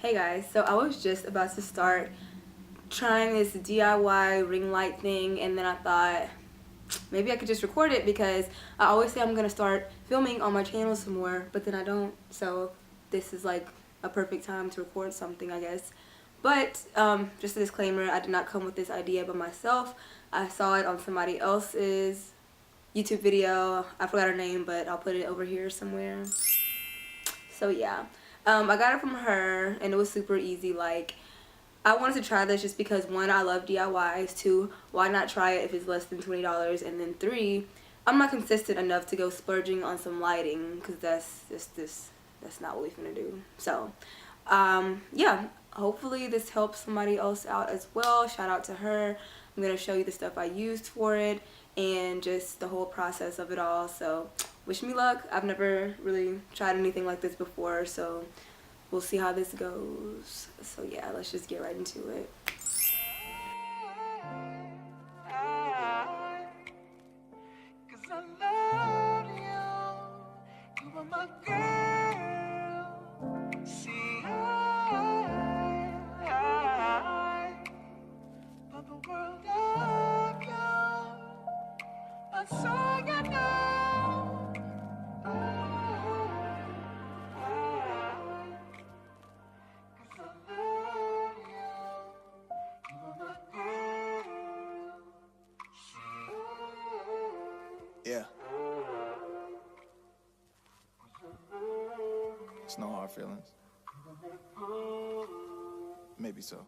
Hey guys, so I was just about to start trying this DIY ring light thing, and then I thought maybe I could just record it because I always say I'm gonna start filming on my channel some more, but then I don't. So this is like a perfect time to record something, I guess. But just a disclaimer, I did not come with this idea by myself. I saw it on somebody else's YouTube video. I forgot her name, but I'll put it over here somewhere. So yeah, I got it from her and it was super easy. Like, I wanted to try this just because, one, I love DIYs, two, why not try it if it's less than $20, and then three, I'm not consistent enough to go splurging on some lighting because that's not what we're gonna do. So yeah, hopefully this helps somebody else out as well. Shout out to her. I'm gonna show you the stuff I used for it and just the whole process of it all. So wish me luck. I've never really tried anything like this before, so we'll see how this goes. So yeah, let's just get right into it. Yeah. It's no hard feelings. Maybe so.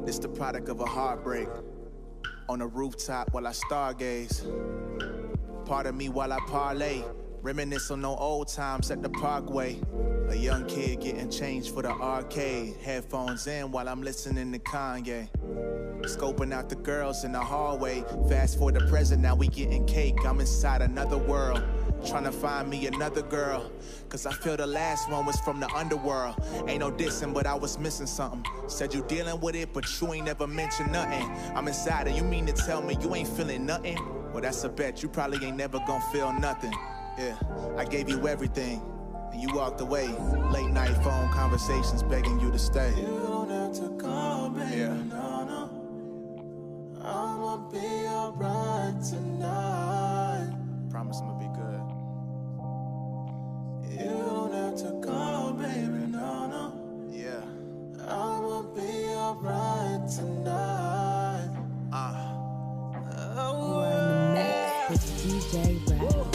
It's the product of a heartbreak. On a rooftop while I stargaze. Part of me while I parlay. Reminisce on no old times at the parkway. A young kid getting changed for the arcade. Headphones in while I'm listening to Kanye. Scoping out the girls in the hallway. Fast forward to present, now we getting cake. I'm inside another world, trying to find me another girl. Cause I feel the last one was from the underworld. Ain't no dissing, but I was missing something. Said you dealing with it, but you ain't never mentioned nothing. I'm inside, and you mean to tell me you ain't feeling nothing? Well, that's a bet, you probably ain't never gonna feel nothing. Yeah, I gave you everything, and you walked away. Late night phone conversations begging you to stay. You don't have to call, baby, Yeah. no, no. I'ma be alright tonight. Promise I'ma be good. You don't have to call, baby, no, no. Yeah. I'ma be alright tonight. You are in the mix with DJ wreath.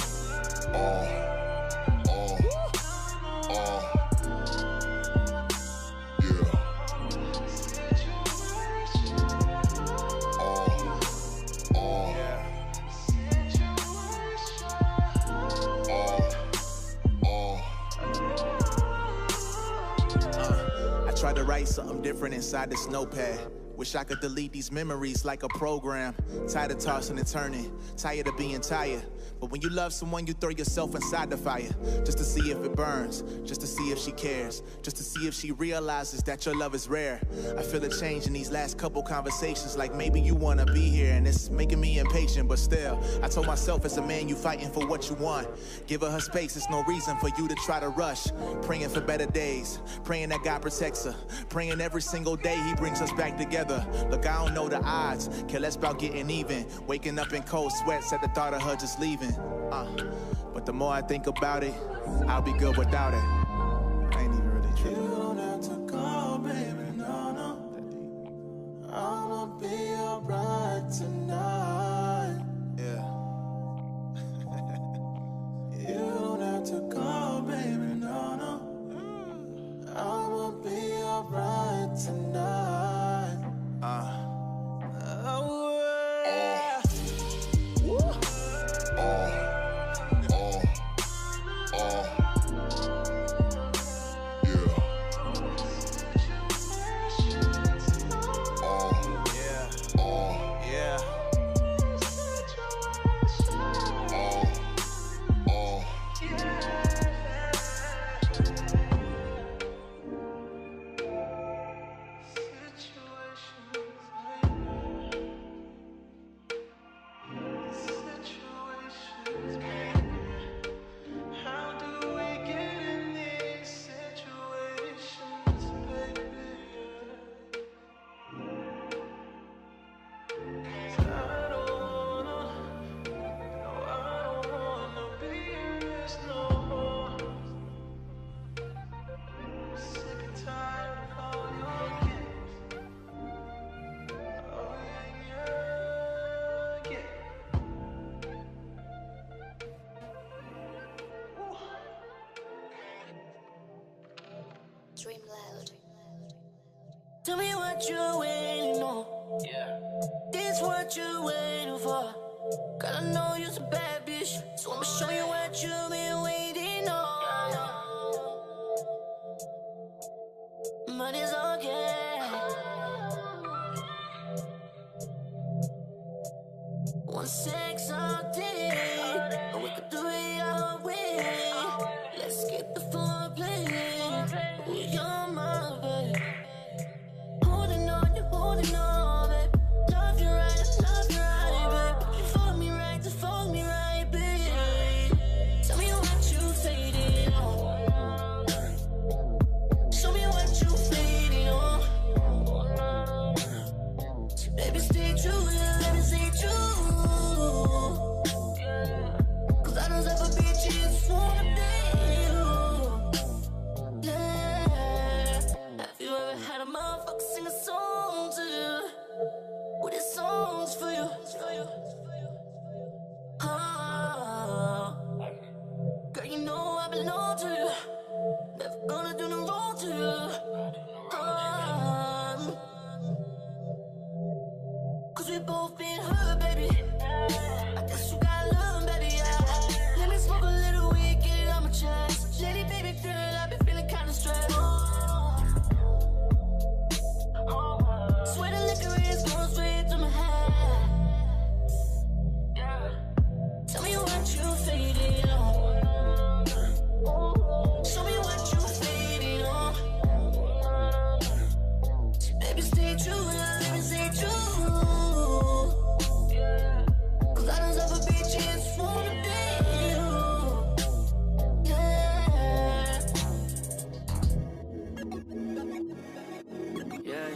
Tried to write something different inside this notepad. Wish I could delete these memories like a program. Tired of tossing and turning, tired of being tired. But when you love someone, you throw yourself inside the fire. Just to see if it burns, just to see if she cares. Just to see if she realizes that your love is rare. I feel a change in these last couple conversations. Like maybe you wanna be here and it's making me impatient. But still, I told myself as a man, you fighting for what you want. Give her space, it's no reason for you to try to rush. Praying for better days, praying that God protects her. Praying every single day he brings us back together. Look, I don't know the odds, care less about getting even. Waking up in cold sweats at the thought of her just leaving. But the more I think about it, I'll be good without it. I ain't even really You tripping. don't have to call, baby, no, no. I'ma be alright tonight. Yeah. You don't have to call, baby, no, no. I'ma be alright tonight. Tell me what you're waiting on. Yeah. This what you're waiting for. Girl, I know you're a bad bitch, so I'ma show you what you've been waiting on. Money's okay. One sex all day, but we could do it our way. Let's get the phone playing. Oh, you're my babe. Holding on, you're holding on, babe. Love you right, babe. You fold me right, just fold me right, babe. Tell me what you faded on. Show me what you faded on. Baby, stay true, let me stay true. Cause I don't have a bitch, it's wanna be you. Yeah. Have you ever had a motherfucker sing a song to you? Well, this song's for you. Oh, girl, you know I belong to you. Never gonna do no wrong to you. Cause we both been hurt, baby. I guess you got love, baby. Let me smoke a little weed, get it on my chest. Lady, baby girl, I've been feeling kinda stressed. Swear the liquor is going straight to my head. Tell me what you faded on. Show me what you faded on. Baby, stay true, let me stay true. Cause I don't have a bitch, it's wanna be you. Yeah. Yeah.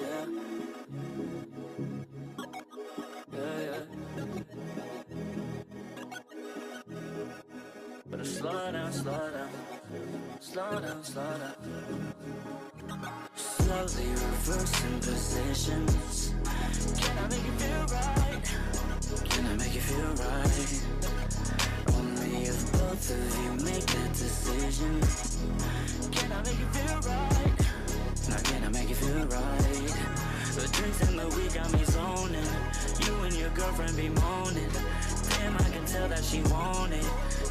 But slow down. Slowly reversing positions. Can I make you feel right? Can I make you feel right? Only if both of you make that decision. Can I make you feel right? Now can I make you feel right? The drinks and the weed got me zoning. You and your girlfriend be moaning. Damn, I can tell that she want it,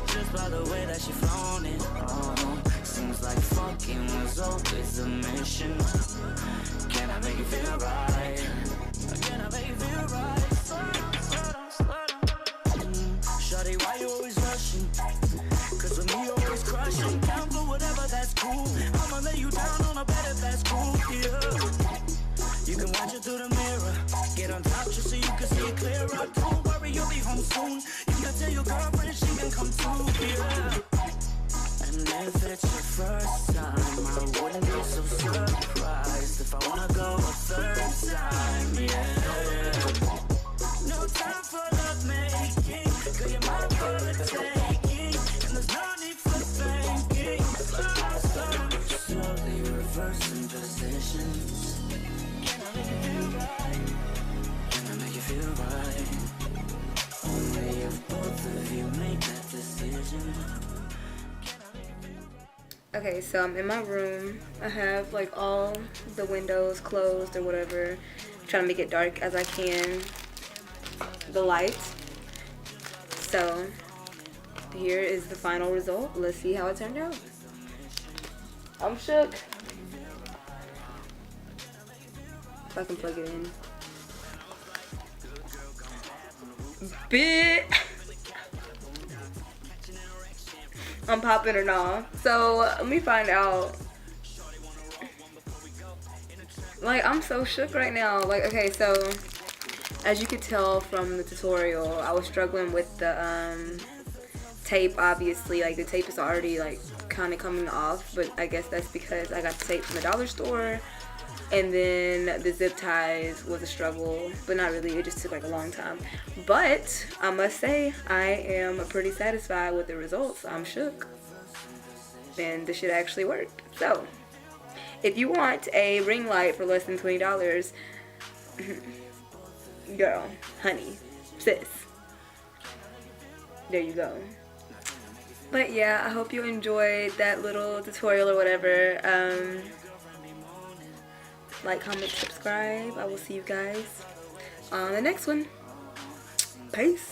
just by the way that she flown it. Oh, seems like fucking was always a mission. Can I make you feel right? Can I make you feel right? Slow down. Shawty, why you always rushing? Cause with me you always crushing. Down for whatever, that's cool. I'ma lay you down on a bed if that's cool, yeah. You can watch it through the mirror. Get on top just so you can see it clearer. Don't worry, you'll be home soon. You can tell your girlfriend she can come too, yeah. And if it's your first time, I wouldn't be so surprised if I wanna go a third time, yeah. No time for love making, girl, you're mine for the taking. And there's no need for thinking. Slowly reversing positions. Can I make you feel right? Can I make you feel right? Only if both of you make that decision. Okay, so I'm in my room. I have like all the windows closed or whatever. I'm trying to make it dark as I can. The light. So here is the final result. Let's see how it turned out. I'm shook. If I can plug it in. Bitch. I'm popping or not. So let me find out. Like, I'm so shook right now. Like, okay, so as you could tell from the tutorial, I was struggling with the tape. Obviously, like the tape is already like kind of coming off, but I guess that's because I got the tape from the dollar store. And then the zip ties was a struggle, but not really. It just took like a long time. But I must say, I am pretty satisfied with the results. I'm shook. And this shit actually worked. So, if you want a ring light for less than $20, girl, honey, sis, there you go. But yeah, I hope you enjoyed that little tutorial or whatever. Like, comment, subscribe. I will see you guys on the next one. Peace.